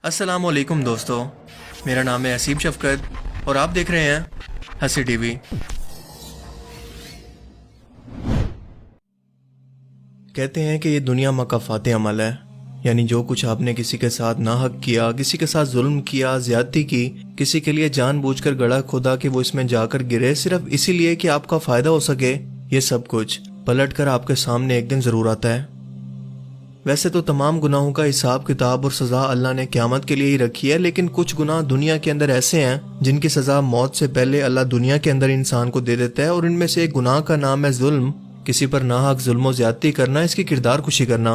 अस्सलाम वालेकुम दोस्तों, मेरा नाम है असीम शफकत और आप देख रहे हैं हंसी टीवी। कहते हैं कि ये दुनिया मकाफात अमल है, यानी जो कुछ आपने किसी के साथ नाहक किया, किसी के साथ जुल्म किया, ज्यादती की, किसी के लिए जानबूझकर गड़ा खोदा कि वो इसमें जाकर गिरे सिर्फ इसीलिए कि आपका फायदा हो सके, ये सब कुछ पलट कर आपके सामने एक दिन जरूर आता है। वैसे तो तमाम गुनाहों का हिसाब किताब और सजा अल्लाह ने क़यामत के लिए ही रखी है, लेकिन कुछ गुनाह दुनिया के अंदर ऐसे हैं जिनकी सजा मौत से पहले अल्लाह दुनिया के अंदर इंसान को दे देता है। और इनमें से एक गुनाह का नाम है जुल्म, किसी पर नाहक जुल्म ज्यादती करना, इसकी किरदार कुशी करना।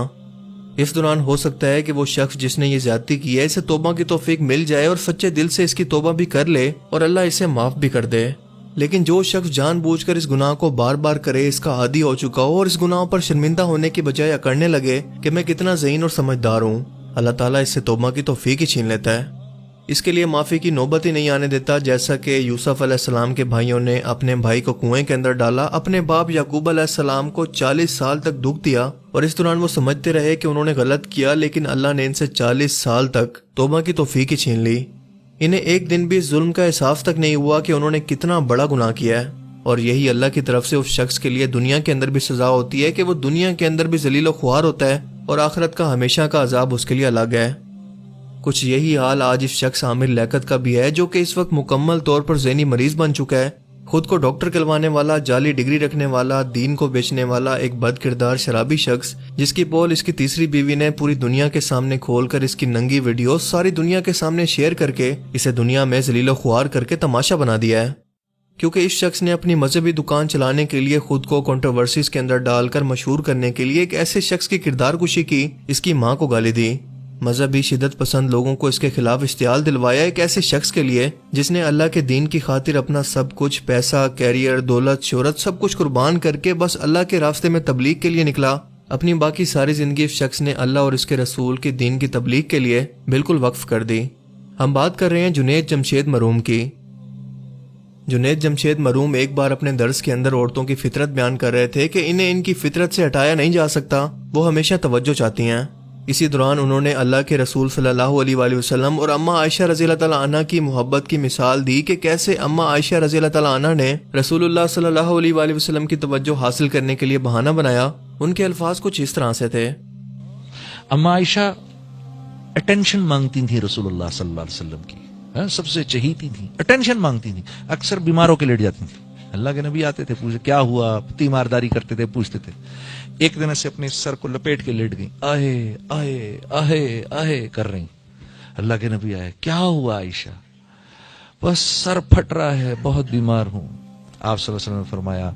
इस दौरान हो सकता है कि वो शख्स जिसने ये ज्यादती की है इसे तौबा की तौफीक मिल जाए और सच्चे दिल से इसकी तौबा भी कर ले और अल्लाह इसे माफ भी कर दे। लेकिन जो शख्स जानबूझकर इस गुनाह को बार बार करे, इसका आदी हो चुका हो और इस गुनाह पर शर्मिंदा होने की बजाय अकड़ने लगे कि मैं कितना ज़हीन और समझदार हूँ, अल्लाह ताला इससे तौबा की तौफीक ही छीन लेता है। इसके लिए माफ़ी की नौबत ही नहीं आने देता। जैसा कि यूसुफ अलैहिस्सलाम के भाइयों ने अपने भाई को कुएं के अंदर डाला, अपने बाप याकूब अलैहिस्सलाम को 40 साल तक दुख दिया और इस दौरान वो समझते रहे कि उन्होंने गलत किया, लेकिन अल्लाह ने इनसे 40 साल तक तौबा की तौफीक ही छीन ली। इन्हें एक दिन भी जुल्म का एहसास तक नहीं हुआ कि उन्होंने कितना बड़ा गुनाह किया है। और यही अल्लाह की तरफ से उस शख्स के लिए दुनिया के अंदर भी सजा होती है कि वो दुनिया के अंदर भी जलील व ख्वार होता है और आखिरत का हमेशा का अजाब उसके लिए अलग है। कुछ यही हाल आज इस शख्स आमिर लियाकत का भी है, जो कि इस वक्त मुकम्मल तौर पर ज़हनी मरीज बन चुका है। खुद को डॉक्टर कहलवाने वाला, जाली डिग्री रखने वाला, दीन को बेचने वाला एक बद किरदार शराबी शख्स, जिसकी पोल इसकी तीसरी बीवी ने पूरी दुनिया के सामने खोलकर इसकी नंगी वीडियो सारी दुनिया के सामने शेयर करके इसे दुनिया में जलीलो ख्वार करके तमाशा बना दिया है। क्योंकि इस शख्स ने अपनी मजहबी दुकान चलाने के लिए खुद को कंट्रोवर्सीज के अंदर डालकर मशहूर करने के लिए एक ऐसे शख्स की किरदार कुशी की, इसकी माँ को गाली दी, मजहबी शिदत पसंद लोगों को इसके खिलाफ इश्तियाल दिलवाया, एक ऐसे शख्स के लिए जिसने अल्लाह के दीन की खातिर अपना सब कुछ, पैसा, कैरियर, दौलत, शोहरत, सब कुछ कुर्बान करके बस अल्लाह के रास्ते में तबलीग के लिए निकला। अपनी बाकी सारी जिंदगी इस शख्स ने अल्लाह और इसके रसूल के दीन की तबलीग के लिए बिल्कुल वक्फ कर दी। हम बात कर रहे हैं जुनैद जमशेद मरूम की। जुनैद जमशेद मरूम एक बार अपने दर्स के अंदर औरतों की फितरत बयान कर रहे थे कि इन्हें इनकी फितरत से हटाया नहीं जा सकता, वो हमेशा तवज्जो चाहती हैं। इसी दौरान उन्होंने अल्लाह के रसूल सल्लल्लाहु अलैहि वसल्लम और अम्मा आयशा रज़ियल्लाहु तआला अन्हा की मोहब्बत की मिसाल दी कि कैसे अम्मा आयशा रज़ियल्लाहु तआला अन्हा ने रसूलुल्लाह सल्लल्लाहु अलैहि वसल्लम की तवज्जो हासिल करने के लिए बहाना बनाया। उनके अल्फाज कुछ इस तरह से थे। अम्मा आयशा अटेंशन मांगती थी रसूलुल्लाह सल्लल्लाहु अलैहि वसल्लम की, सबसे चहीती थी, अटेंशन मांगती थी, अक्सर बीमारों के लेट जाती थी। अल्लाह के नबी आते थे, पूछे क्या हुआ, तीमारदारी करते थे, पूछते थे। एक दिन ऐसे अपने सर को लपेट के लेट गई, आहे आहे आहे आहे कर रही। अल्लाह के नबी आए, क्या हुआ आयशा? बस सर फट रहा है, बहुत बीमार हूं। आप सल्लल्लाहु अलैहि वसल्लम ने फरमाया,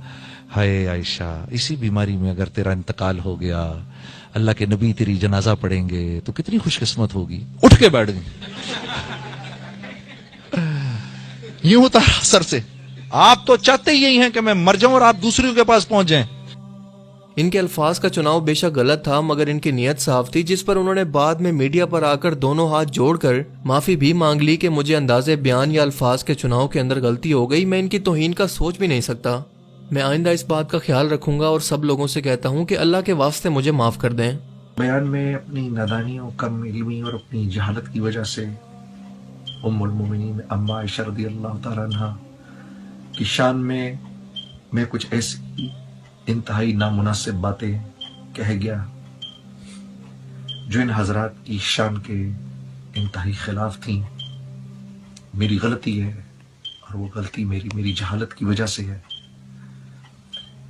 हाय आयशा, इसी बीमारी में अगर तेरा इंतकाल हो गया, अल्लाह के नबी तेरी जनाजा पढ़ेंगे तो कितनी खुशकिस्मत होगी। उठ के बैठ गई। यूं होता सर से, आप तो चाहते ही यही हैं कि मैं मर जाऊं और आप दूसरों के पास पहुंच जाएं। इनके अल्फाज का चुनाव बेशक गलत था, मगर इनकी नीयत साफ थी, जिस पर उन्होंने बाद में मीडिया पर आकर दोनों हाथ जोड़कर माफी भी मांग ली कि मुझे अंदाजे बयान या अल्फाज के चुनाव के अंदर गलती हो गई, मैं इनकी तौहीन का सोच भी नहीं सकता। मैं आइंदा इस बात का ख्याल रखूंगा और सब लोगों से कहता हूँ कि अल्लाह के वास्ते मुझे माफ कर दें। बयान में अपनी नादानी और कम इल्मी और अपनी जहालत की वजह से उम्मुल मोमिनीन अम्मा आयशा रज़ियल्लाहु तआला अन्हा की शान में मैं कुछ ऐसी इंतहाई नामुनासिब बातें कह गया जो इन हजरात की शान के इंतहाई खिलाफ थी। मेरी गलती है और वो गलती मेरी जहालत की वजह से है,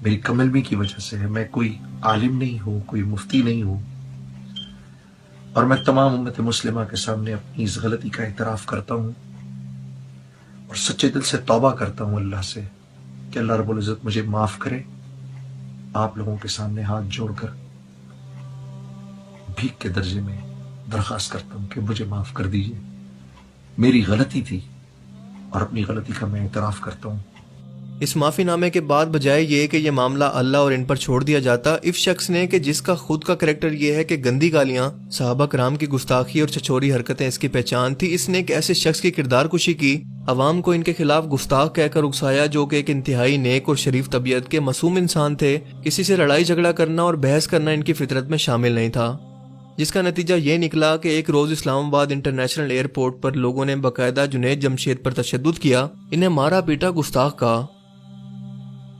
मेरी कम इल्मी की वजह से है। मैं कोई आलिम नहीं हूँ, कोई मुफ्ती नहीं हूँ, और मैं तमाम उम्मत मुस्लिमा के सामने अपनी इस गलती का एतराफ़ करता हूँ और सच्चे दिल से तौबा करता हूँ अल्लाह से कि अल्लाह रब्बुल इज़्ज़त मुझे माफ़ करे। आप लोगों के सामने हाथ जोड़कर भीख के दर्जे में दरख्वास्त करता हूँ कि मुझे माफ़ कर दीजिए, मेरी गलती थी और अपनी गलती का मैं एतराफ़ करता हूँ। इस माफीनामे के बाद बजाय ये कि ये मामला अल्लाह और इन पर छोड़ दिया जाता, इस शख्स ने कि जिसका खुद का करैक्टर ये है कि गंदी गालियां, सहाबा कराम की गुस्ताखी और छछोरी हरकतें इसकी पहचान थी, इसने एक ऐसे शख्स की किरदार कुशी की, अवाम को इनके खिलाफ गुस्ताख कहकर उकसाया जो कि एक इंतहाई नेक और शरीफ तबीयत के मासूम इंसान थे। किसी से लड़ाई झगड़ा करना और बहस करना इनकी फितरत में शामिल नहीं था। جس کا نتیجہ یہ نکلا کہ ایک روز اسلام آباد انٹرنیشنل ایئرپورٹ پر لوگوں نے باقاعدہ جنید جمشید پر تشدد کیا، انہیں مارا پیٹا، گستاخ کہا۔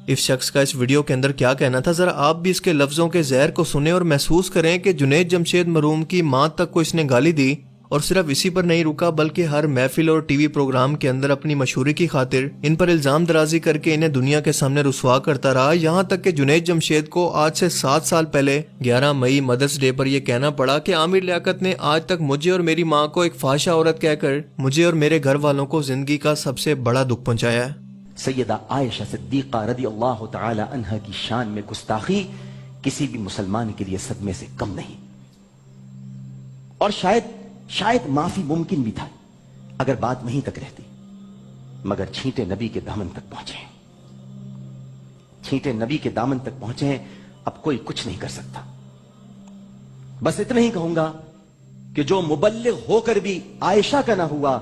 اس شخص کا اس ویڈیو کے اندر کیا کہنا تھا، ذرا آپ بھی اس کے لفظوں کے زہر کو سنیں اور محسوس کریں کہ جنید جمشید مرحوم کی ماں تک کو اس نے گالی دی، اور صرف اسی پر نہیں رکا بلکہ ہر محفل اور ٹی وی پروگرام کے اندر اپنی مشہوری کی خاطر ان پر الزام درازی کر کے انہیں دنیا کے سامنے رسوا کرتا رہا، یہاں تک کہ جنید جمشید کو آج سے 7 سال پہلے 11 مئی مدرس ڈے پر یہ کہنا پڑا کہ عامر لیاقت نے آج تک مجھے اور میری ماں کو ایک فحشہ عورت کہہ کر مجھے اور میرے گھر والوں کو زندگی کا سب سے بڑا دکھ پہنچایا ہے۔ سیدہ عائشہ صدیقہ رضی اللہ تعالی عنہ کی شان میں گستاخی کسی بھی مسلمان کے لیے صدمے سے کم نہیں، اور شاید معافی ممکن بھی تھا اگر بات وہیں تک رہتی، مگر چھینٹے نبی کے دامن تک پہنچے ہیں، چھینٹے نبی کے دامن تک پہنچے ہیں، اب کوئی کچھ نہیں کر سکتا۔ بس اتنا ہی کہوں گا کہ جو مبلغ ہو کر بھی عائشہ کا نہ ہوا،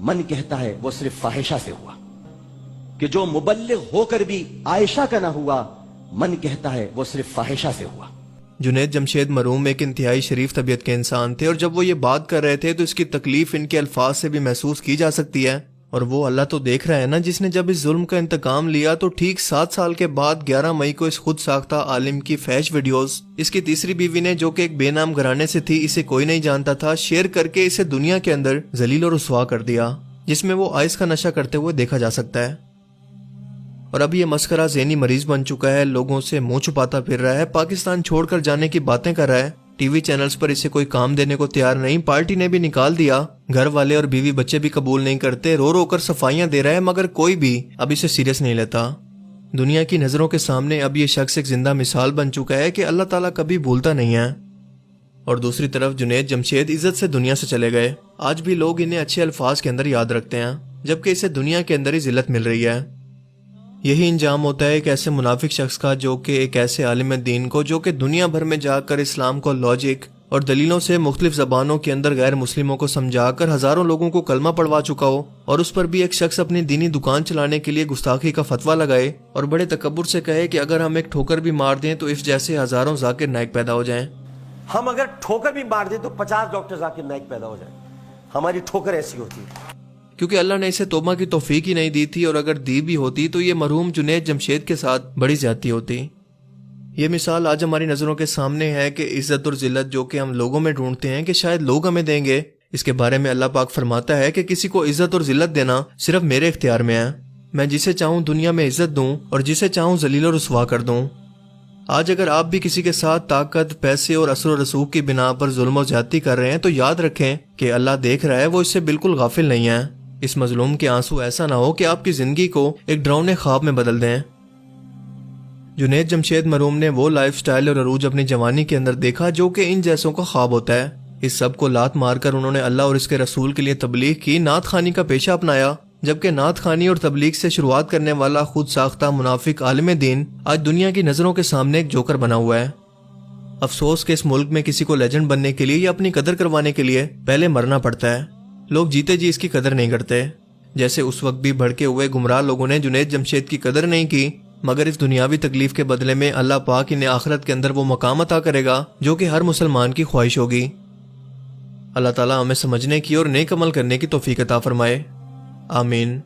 من کہتا ہے وہ صرف فاحشہ سے ہوا، کہ جو مبلغ ہو کر بھی عائشہ کا نہ ہوا، من کہتا ہے وہ صرف فاحشہ سے ہوا۔ جنید جمشید مرحوم ایک انتہائی شریف طبیعت کے انسان تھے، اور جب وہ یہ بات کر رہے تھے تو اس کی تکلیف ان کے الفاظ سے بھی محسوس کی جا سکتی ہے، اور وہ اللہ تو دیکھ رہا ہے نا جس نے جب اس ظلم کا انتقام لیا تو ٹھیک 7 سال کے بعد 11 مئی کو اس خود ساختہ عالم کی فحش ویڈیوز اس کی تیسری بیوی نے، جو کہ ایک بے نام گھرانے سے تھی، اسے کوئی نہیں جانتا تھا، شیئر کر کے اسے دنیا کے اندر ذلیل و رسوا کر دیا، جس میں وہ آئس کا نشہ کرتے ہوئے دیکھا جا سکتا ہے۔ اور اب یہ مسخرہ ذہنی مریض بن چکا ہے، لوگوں سے منہ چھپاتا پھر رہا ہے، پاکستان چھوڑ کر جانے کی باتیں کر رہا ہے، ٹی وی چینلز پر اسے کوئی کام دینے کو تیار نہیں، پارٹی نے بھی نکال دیا، گھر والے اور بیوی بچے بھی قبول نہیں کرتے، رو رو کر صفائیاں دے رہا ہے، مگر کوئی بھی اب اسے سیریس نہیں لیتا۔ دنیا کی نظروں کے سامنے اب یہ شخص ایک زندہ مثال بن چکا ہے کہ اللہ تعالیٰ کبھی بھولتا نہیں ہے۔ اور دوسری طرف جنید جمشید عزت سے دنیا سے چلے گئے، آج بھی لوگ انہیں اچھے الفاظ کے اندر یاد رکھتے ہیں، جبکہ اسے دنیا کے اندر ہی ذلت مل رہی ہے۔ یہی انجام ہوتا ہے ایک ایسے منافق شخص کا، جو کہ ایک ایسے عالم دین کو، جو کہ دنیا بھر میں جا کر اسلام کو لاجک اور دلیلوں سے مختلف زبانوں کے اندر غیر مسلموں کو سمجھا کر ہزاروں لوگوں کو کلمہ پڑھوا چکا ہو، اور اس پر بھی ایک شخص اپنی دینی دکان چلانے کے لیے گستاخی کا فتویٰ لگائے اور بڑے تکبر سے کہے کہ اگر ہم ایک ٹھوکر بھی مار دیں تو اس جیسے ہزاروں ذاکر نائک پیدا ہو جائیں۔ ہم اگر ٹھوکر بھی مار دیں تو 50 ڈاکٹر ذاکر نائک پیدا ہو جائیں، ہماری ٹھوکر ایسی ہوتی ہے۔ کیونکہ اللہ نے اسے توبہ کی توفیق ہی نہیں دی تھی، اور اگر دی بھی ہوتی تو یہ مرحوم جنید جمشید کے ساتھ بڑی زیادتی ہوتی۔ یہ مثال آج ہماری نظروں کے سامنے ہے کہ عزت اور ذلت جو کہ ہم لوگوں میں ڈھونڈتے ہیں کہ شاید لوگ ہمیں دیں گے، اس کے بارے میں اللہ پاک فرماتا ہے کہ کسی کو عزت اور ذلت دینا صرف میرے اختیار میں ہے، میں جسے چاہوں دنیا میں عزت دوں اور جسے چاہوں ذلیل و رسوا کر دوں۔ آج اگر آپ بھی کسی کے ساتھ طاقت، پیسے اور اثر و رسوخ کی بنا پر ظلم و زیادتی کر رہے ہیں تو یاد رکھیں کہ اللہ دیکھ رہا ہے، وہ اس سے بالکل غافل نہیں ہے۔ اس مظلوم کے آنسو ایسا نہ ہو کہ آپ کی زندگی کو ایک ڈراؤنے خواب میں بدل دیں۔ جنید جمشید مرحوم نے وہ لائف سٹائل اور عروج اپنی جوانی کے اندر دیکھا جو کہ ان جیسوں کا خواب ہوتا ہے۔ اس سب کو لات مار کر انہوں نے اللہ اور اس کے رسول کے لیے تبلیغ کی، نعت خوانی کا پیشہ اپنایا، جبکہ نعت خوانی اور تبلیغ سے شروعات کرنے والا خود ساختہ منافق عالم دین آج دنیا کی نظروں کے سامنے ایک جوکر بنا ہوا ہے۔ افسوس کہ اس ملک میں کسی کو لیجنڈ بننے کے لیے یا اپنی قدر کروانے کے لیے پہلے مرنا پڑتا ہے، لوگ جیتے جی اس کی قدر نہیں کرتے۔ جیسے اس وقت بھی بھڑکے ہوئے گمراہ لوگوں نے جنید جمشید کی قدر نہیں کی، مگر اس دنیاوی تکلیف کے بدلے میں اللہ پاک انہیں آخرت کے اندر وہ مقام عطا کرے گا جو کہ ہر مسلمان کی خواہش ہوگی۔ اللہ تعالیٰ ہمیں سمجھنے کی اور نیک عمل کرنے کی توفیق عطا فرمائے، آمین۔